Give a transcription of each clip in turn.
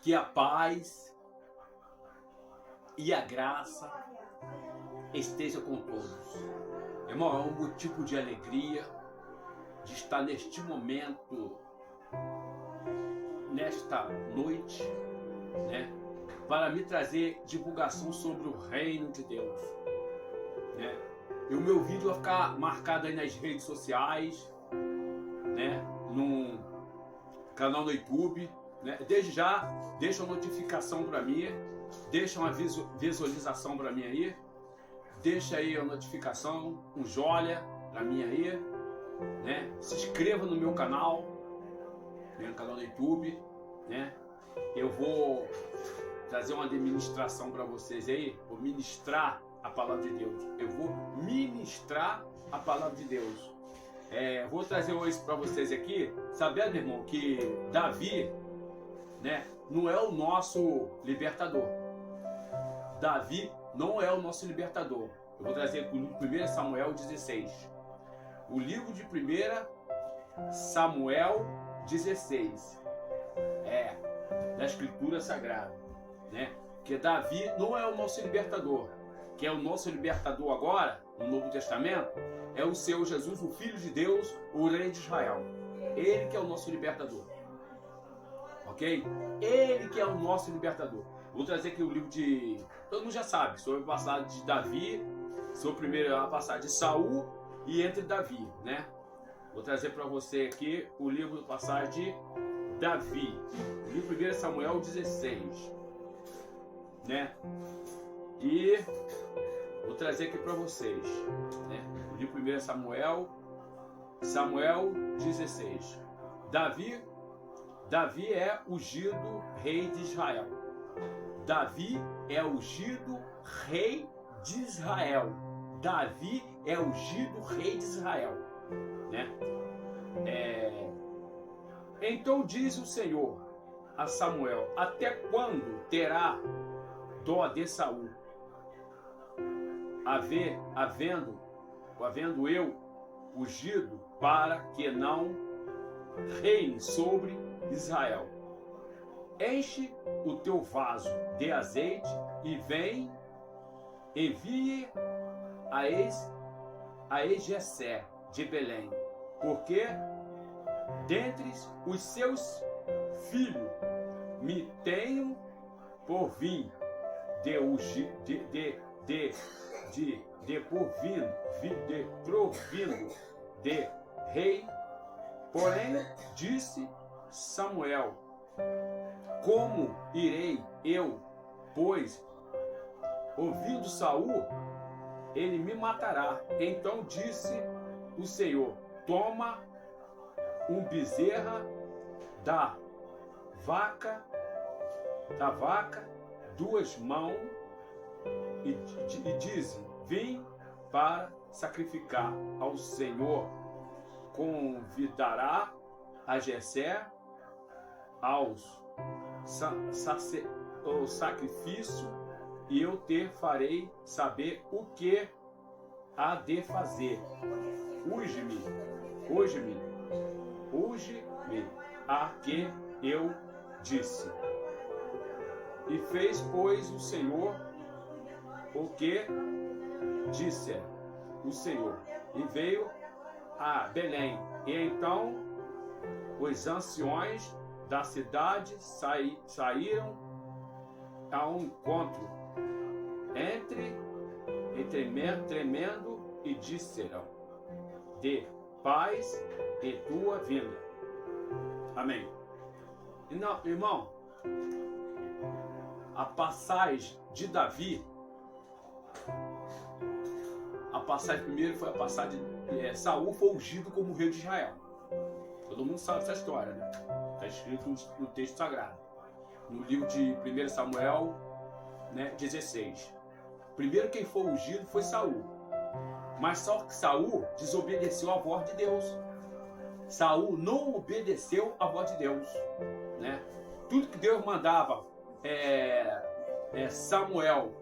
Que a paz e a graça esteja com todos. Irmão, é um motivo de alegria de estar neste momento, nesta noite, né, para me trazer divulgação sobre o reino de Deus, né? E o meu vídeo vai ficar marcado aí nas redes sociais, né, no canal no YouTube, né? Desde já, deixa uma notificação para mim, deixa uma visualização para mim aí, deixa aí a notificação, um joinha para mim aí, né? Se inscreva no meu canal, no canal do YouTube, né? Eu vou trazer uma demonstração para vocês aí, vou ministrar a palavra de Deus. Eu vou ministrar a palavra de Deus. Vou trazer hoje para vocês aqui, sabendo, irmão, que Davi, né, não é o nosso libertador. Davi não é o nosso libertador. Eu vou trazer o 1 Samuel 16. O livro de 1 Samuel 16. Da Escritura Sagrada, né? Que Davi não é o nosso libertador. Que é o nosso libertador agora, no Novo Testamento, é o Senhor Jesus, o Filho de Deus, o Rei de Israel. Ele que é o nosso libertador. Ok? Ele que é o nosso libertador. Vou trazer aqui o livro de... Todo mundo já sabe, sobre a passagem de Davi, sobre a passagem de Saul e entre Davi, né? Vou trazer para você aqui o livro da passagem de Davi. O livro 1 Samuel 16. Né? E vou trazer aqui para vocês, né? O livro 1 Samuel 16. Davi é ungido rei de Israel. Davi é ungido rei de Israel. Davi é ungido rei de Israel, né? Então diz o Senhor a Samuel: até quando terá dó de Saul, havendo eu ungido para que não reine sobre Israel? Enche o teu vaso de azeite e envie a Jessé de Belém, porque dentre os seus filhos me tenho por vir provindo de rei. Porém disse Samuel: como irei eu, pois ouvindo Saul, ele me matará. Então disse o Senhor: toma um bezerra da vaca, 2 mãos, e diz: vim para sacrificar ao Senhor. Convidará a Jessé ao sacrifício, e eu te farei saber o que há de fazer. Unge-me, a que eu disse. E fez, pois, o Senhor o que disse o Senhor, e veio a Belém. E então os anciões da cidade saíram ao encontro, tremendo, e disseram: de paz e tua vinda. Amém. Não, irmão, a passagem de Davi, a passagem primeiro foi a passagem de Saul foi ungido como rei de Israel. Todo mundo sabe essa história, né? Está escrito no texto sagrado, no livro de 1 Samuel, né, 16. Primeiro quem foi ungido foi Saul. Mas só que Saul desobedeceu à voz de Deus. Saul não obedeceu à voz de Deus, né? Tudo que Deus mandava Samuel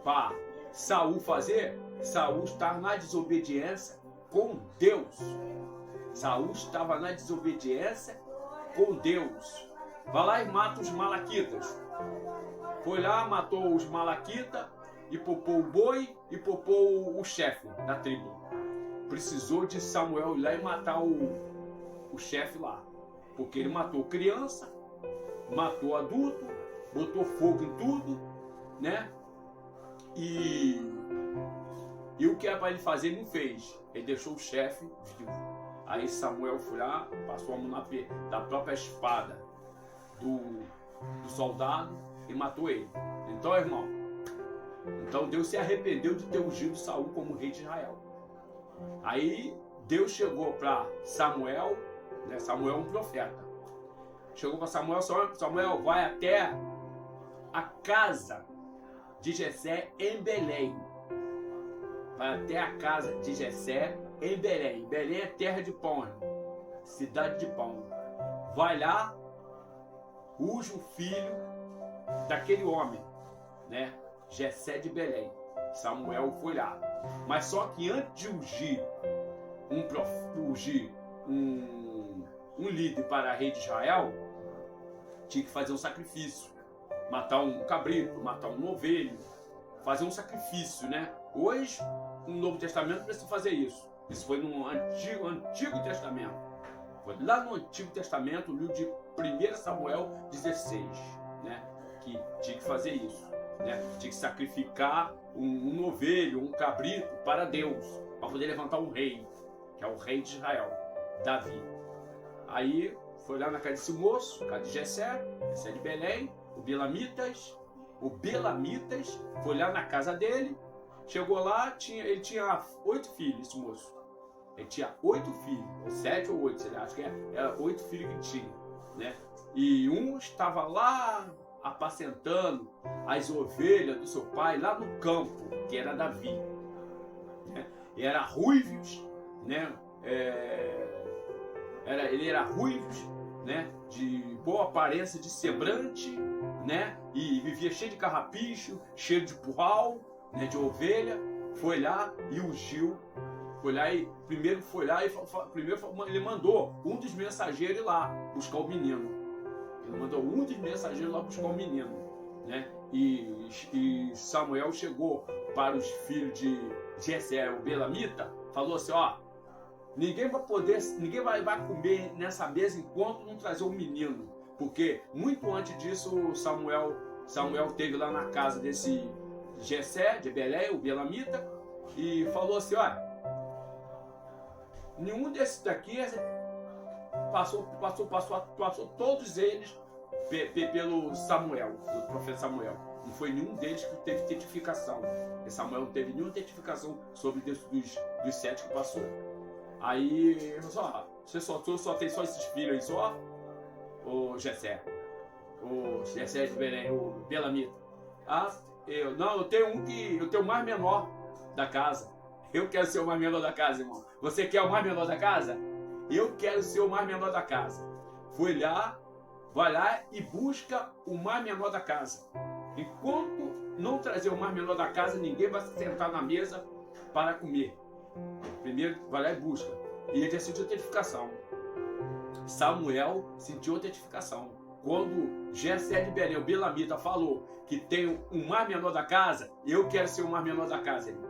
para Saul fazer, Saul estava na desobediência com Deus. Saul estava na desobediência com Deus. vai lá e mata os malaquitas. Foi lá, matou os malaquitas e poupou o boi e poupou o chefe da tribo. Precisou de Samuel ir lá e matar o chefe lá. Porque ele matou criança, matou adulto, botou fogo em tudo, né? E o que era para ele fazer, ele não fez. Ele deixou o chefe vivo. Aí Samuel foi lá, passou a mão da própria espada do soldado e matou ele. Então, irmão, Deus se arrependeu de ter ungido Saul como rei de Israel. Aí Deus chegou para Samuel, né? Samuel é um profeta. Chegou para Samuel, Samuel, vai até a casa de Jessé em Belém. Vai até a casa de Jessé em Belém. Belém é terra de pão, irmão. Cidade de pão. Vai lá, unge o filho daquele homem, né? Jessé de Belém. Samuel foi lá. Mas só que antes de ungir um líder para rei de Israel, tinha que fazer um sacrifício. Matar um cabrito, matar um ovelho, fazer um sacrifício, né? Hoje, no Novo Testamento, precisa fazer isso. Isso foi no Antigo Testamento. Foi lá no Antigo Testamento, no livro de 1 Samuel 16, né? Que tinha que fazer isso, né? Tinha que sacrificar um ovelho, um cabrito para Deus, para poder levantar um rei, que é o rei de Israel, Davi. Aí foi lá na casa desse moço, casa de Jessé de Belém, o Belamitas, foi lá na casa dele, chegou lá, ele tinha 8 filhos, esse moço. Ele tinha 8 filhos, ou 7 ou 8, acho que era 8 filhos que tinha, né? E um estava lá apacentando as ovelhas do seu pai lá no campo, que era Davi, né? E era ruivos, né? Ele era ruivos, né? De boa aparência de semblante, né? E vivia cheio de carrapicho, cheio de curral, né? De ovelha. Foi lá e ungiu. Primeiro ele mandou um dos mensageiros lá buscar o menino. Ele mandou um dos mensageiros lá buscar o menino, né? E Samuel chegou para os filhos de Jessé, o Belamita, falou assim, ó, ninguém vai comer nessa mesa enquanto não trazer o menino, porque muito antes disso Samuel esteve lá na casa desse Jessé de Belém, o Belamita, e falou assim, olha, nenhum desses daqui passou todos eles pelo Samuel, o profeta Samuel. Não foi nenhum deles que teve testificação. E Samuel não teve nenhuma testificação sobre dos 7 que passou. Aí, você só tem só esses filhos aí só? O Jessé de Belém, o Belamita. Eu tenho o mais menor da casa. Eu quero ser o mais menor da casa, irmão. Você quer o mais menor da casa? Eu quero ser o mais menor da casa. Vai lá e busca o mais menor da casa. Enquanto não trazer o mais menor da casa, ninguém vai se sentar na mesa para comer. Primeiro, vai lá e busca. E ele já sentiu testificação. Samuel sentiu a testificação. Quando Jessé de Belém, o Belamita, falou que tem o mais menor da casa, eu quero ser o mais menor da casa, irmão.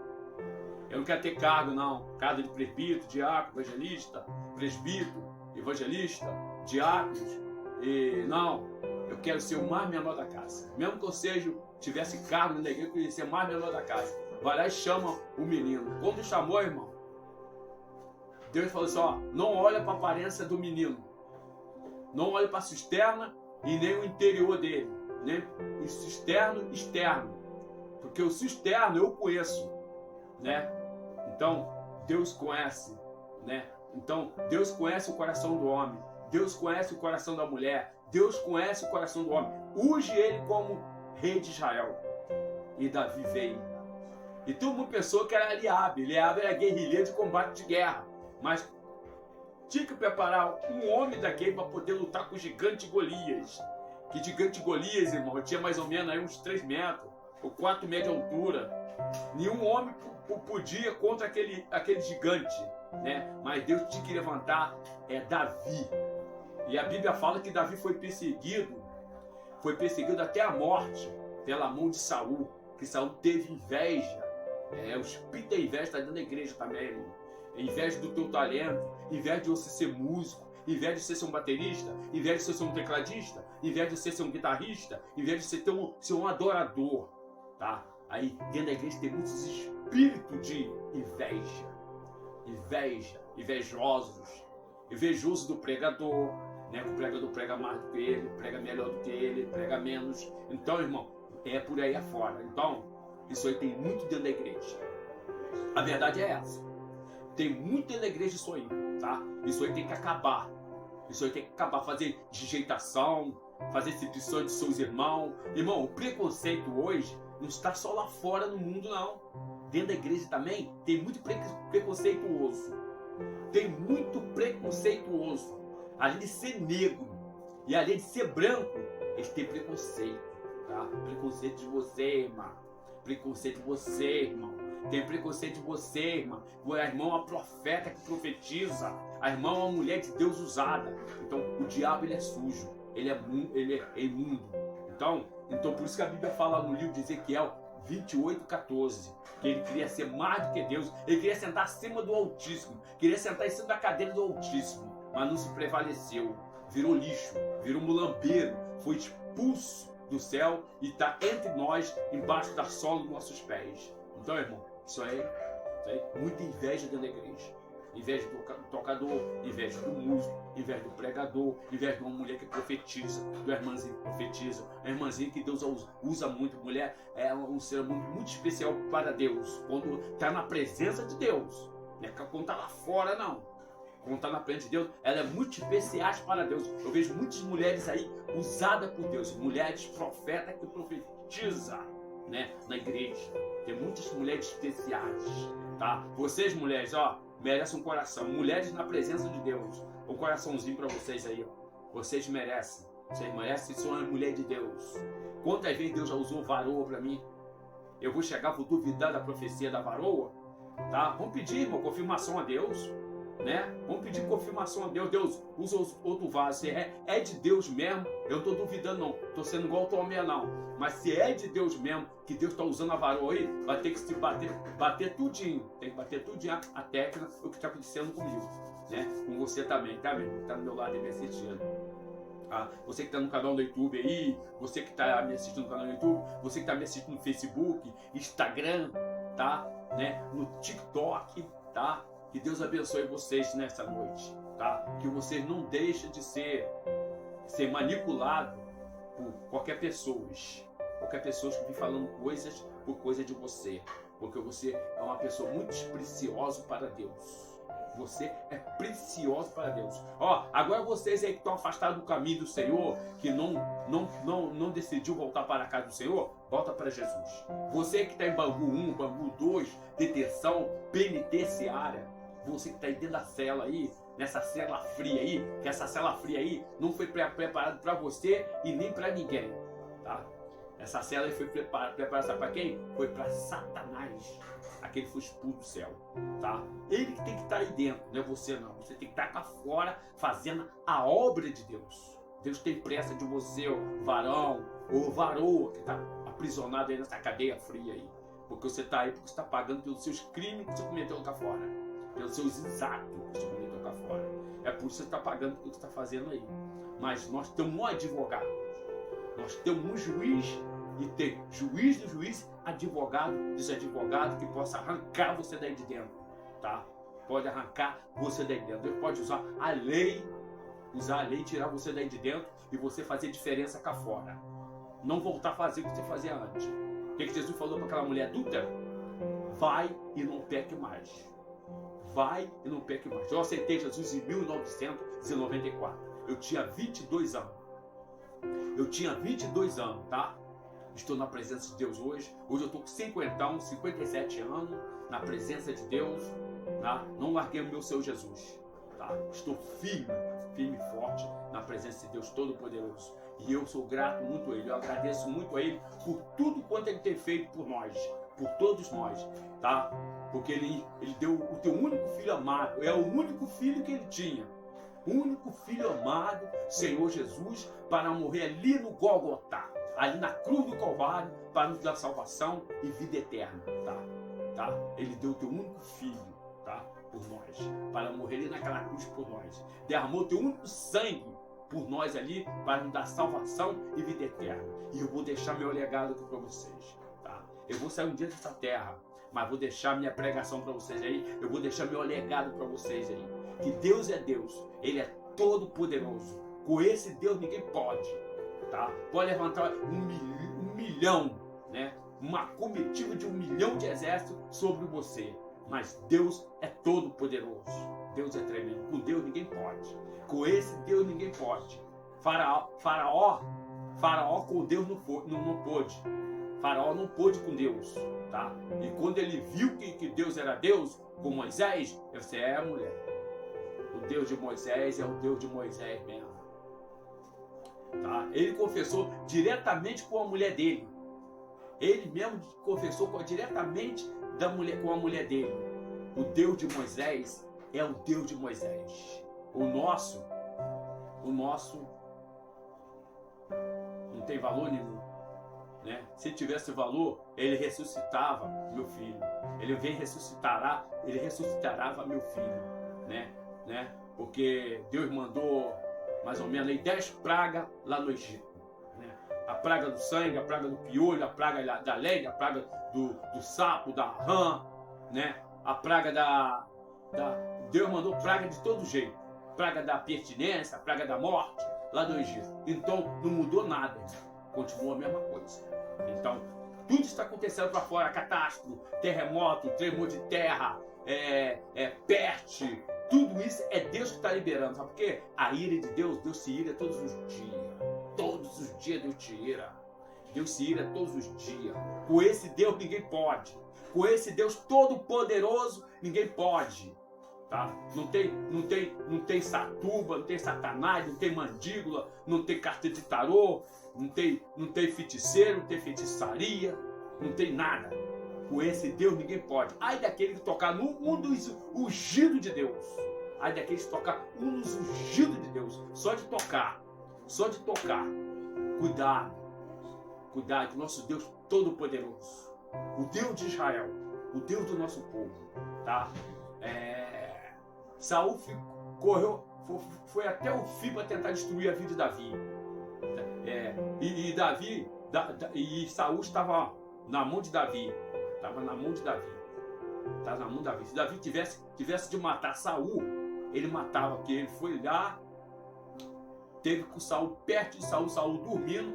Eu não quero ter cargo, não. Cargo de presbítero, diácono, evangelista, presbítero, evangelista, diáconos. Não, eu quero ser o mais menor da casa. Mesmo que eu tivesse cargo na igreja, eu queria ser o mais menor da casa. Vai lá e chama o menino. Quando chamou, irmão, Deus falou assim, ó, não olha para a aparência do menino. Não olha para a cisterna e nem o interior dele. Nem o cisterno externo. Porque o cisterno eu conheço, né? Então, Deus conhece, né? Então, Deus conhece o coração do homem. Deus conhece o coração da mulher. Deus conhece o coração do homem. Unge ele como rei de Israel. E Davi veio. E todo mundo pensou que era Eliabe. Eliabe era guerrilheiro de combate de guerra. Mas tinha que preparar um homem daquele para poder lutar com o gigante Golias. Que gigante Golias, irmão, tinha mais ou menos aí uns 3 metros ou 4 metros de altura. Nenhum homem podia contra aquele gigante, né? Mas Deus tinha que levantar Davi. E a Bíblia fala que Davi foi perseguido até a morte pela mão de Saul, que Saul teve inveja. O espírito da inveja está dentro da igreja também, irmão. Inveja do teu talento, inveja de você ser músico, inveja de você ser um baterista, inveja de você ser um tecladista, inveja de você ser um guitarrista, inveja de você ser um adorador, tá? Aí dentro da igreja tem muitos espíritos de invejoso do pregador, né? Que o pregador prega mais do que ele, prega melhor do que ele, prega menos. Então, irmão, é por aí afora. Então, isso aí tem muito dentro da igreja. A verdade é essa. Tem muito dentro da igreja isso aí, tá? Isso aí tem que acabar. Isso aí tem que acabar. Fazer digitação, fazer exibição de seus irmãos. Irmão, o preconceito hoje não está só lá fora no mundo, não. Dentro da igreja também tem muito preconceituoso. Tem muito preconceituoso. Além de ser negro e além de ser branco, eles têm preconceito, tá? Preconceito de você, irmão. Preconceito de você, irmão. Tem preconceito de você, irmã. A irmã é uma profeta que profetiza. A irmã é uma mulher de Deus usada. Então, o diabo, ele é sujo. Ele é imundo. Então, por isso que a Bíblia fala no livro de Ezequiel 28:14, que ele queria ser mais do que Deus. Ele queria sentar acima do Altíssimo. Queria sentar em cima da cadeira do Altíssimo. Mas não se prevaleceu. Virou lixo. Virou mulambeiro. Foi expulso do céu e está entre nós, embaixo da sola dos nossos pés. Então, irmão, isso aí, muita inveja dentro da igreja. Inveja do tocador, inveja do músico, inveja do pregador, inveja de uma mulher que profetiza, do irmãzinho que profetiza, a irmãzinha que Deus usa muito. Mulher é um ser muito especial para Deus, quando está na presença de Deus. Não é quando está lá fora, não. Quando está na presença de Deus, ela é muito especial para Deus. Eu vejo muitas mulheres aí usadas por Deus, mulheres profetas que profetizam, né, na igreja. Tem muitas mulheres especiais, tá? Vocês, mulheres, ó, merecem um coração. Mulheres na presença de Deus. Um coraçãozinho para vocês aí, ó. Vocês merecem. Vocês merecem ser uma mulher de Deus. Quantas vezes Deus já usou varoa para mim? Eu vou chegar, vou duvidar da profecia da varoa, tá? Vamos pedir, irmão, confirmação a Deus, né? Vamos pedir confirmação a Deus. Deus, usa outro vaso. Se é de Deus mesmo, eu não estou duvidando, não. Estou sendo igual o Tomé, não. Mas se é de Deus mesmo, que Deus está usando a varoa aí, vai ter que se bater tudinho. Tem que bater tudinho a técnica, o que está acontecendo comigo, né? Com você também, tá, meu? Está do meu lado e me assistindo. Ah, você que está no canal do YouTube aí, você que está me assistindo no canal do YouTube, você que está me assistindo no Facebook, Instagram, tá? Né? No TikTok, tá? Que Deus abençoe vocês nessa noite, tá? Que vocês não deixem de ser manipulados por qualquer pessoa que vem falando coisas por coisa de você, porque você é uma pessoa muito preciosa para Deus. Você é precioso para Deus. Ó, agora vocês aí que estão afastados do caminho do Senhor, que não decidiu voltar para a casa do Senhor, volta para Jesus. Você que está em Bangu 1, Bangu 2, detenção penitenciária, você que está aí dentro da cela aí, nessa cela fria aí, que essa cela fria aí não foi preparada para você e nem para ninguém, tá? Essa cela aí foi preparada para quem? Foi para Satanás, aquele que foi expulso do céu, tá? Ele que tem que estar aí dentro, não é você não. Você tem que estar cá fora fazendo a obra de Deus. Deus tem pressa de você, varão ou varoa que está aprisionado aí nessa cadeia fria aí, porque você está aí porque você está pagando pelos seus crimes que você cometeu cá fora, pelos seus exatos que você cometeu cá fora. É por isso que você está pagando pelo que você está fazendo aí. Mas nós temos um advogado, nós temos um juiz, e tem juiz do juiz, advogado dos advogados, que possa arrancar você daí de dentro, tá? Pode arrancar você daí de dentro. Deus pode usar a lei, tirar você daí de dentro e você fazer diferença cá fora. Não voltar a fazer o que você fazia antes. O que Jesus falou para aquela mulher adúltera? Vai e não peque mais. Vai e não peque mais. Eu aceitei Jesus em 1994. Eu tinha 22 anos. Eu tinha 22 anos, tá? Estou na presença de Deus hoje. Hoje eu estou com 57 anos na presença de Deus, tá? Não larguei o meu Senhor Jesus, tá? Estou firme e forte na presença de Deus Todo-Poderoso. E eu sou grato muito a Ele. Eu agradeço muito a Ele por tudo quanto Ele tem feito por nós, por todos nós, tá? Porque Ele deu o teu único filho amado. É o único filho que Ele tinha. único Filho amado, Senhor Jesus, para morrer ali no Gólgota, ali na cruz do Calvário, para nos dar salvação e vida eterna, tá? Ele deu o teu único Filho, tá? Por nós, para morrer ali naquela cruz por nós. Derramou o teu único sangue por nós ali, para nos dar salvação e vida eterna. E eu vou deixar meu legado aqui para vocês, tá? Eu vou sair um dia dessa terra, mas vou deixar minha pregação para vocês aí, eu vou deixar meu legado para vocês aí. Que Deus é Deus, Ele é todo poderoso. Com esse Deus ninguém pode, tá? Pode levantar um milhão, né? Uma comitiva de 1 milhão de exércitos sobre você. Mas Deus é todo poderoso. Deus é tremendo. Com Deus ninguém pode. Com esse Deus ninguém pode. Faraó com Deus não pôde. Faraó não pôde com Deus, tá? E quando ele viu que Deus era Deus, com Moisés, ele disse, mulher, o Deus de Moisés é o Deus de Moisés mesmo. Tá? Ele confessou diretamente com a mulher dele. Ele mesmo confessou diretamente com a mulher dele. O Deus de Moisés é o Deus de Moisés. O nosso não tem valor nenhum, né? Se tivesse valor, ele ressuscitava meu filho. Ele ressuscitará meu filho, né? Porque Deus mandou mais ou menos aí 10 pragas lá no Egito, né? A praga do sangue, a praga do piolho, a praga da lebre, a praga do sapo, da rã, né? A praga Deus mandou praga de todo jeito. Praga da pertinência, praga da morte, lá do Egito. Então, não mudou nada. Continua a mesma coisa. Então, tudo está acontecendo para fora. Catástrofe, terremoto, tremor de terra, peste. Tudo isso é Deus que está liberando. Sabe por quê? A ira de Deus se ira todos os dias. Todos os dias Deus te ira. Deus se ira todos os dias. Com esse Deus ninguém pode. Com esse Deus todo poderoso ninguém pode. Tá? Não tem satuba, não tem satanás, não tem mandíbula, não tem carta de tarô, não tem feiticeiro, não tem feitiçaria, não tem nada. Com esse Deus ninguém pode. Ai daquele que tocar um dos ungidos de Deus. Ai daquele que tocar um dos ungidos de Deus. Só de tocar. Cuidado, nosso Deus todo-poderoso. O Deus de Israel, o Deus do nosso povo, tá? Saul foi até o fim para tentar destruir a vida de Davi. E Saul estava na mão de Davi. Se Davi tivesse de matar Saul, ele matava, porque ele foi lá, teve com Saul perto de Saul dormindo.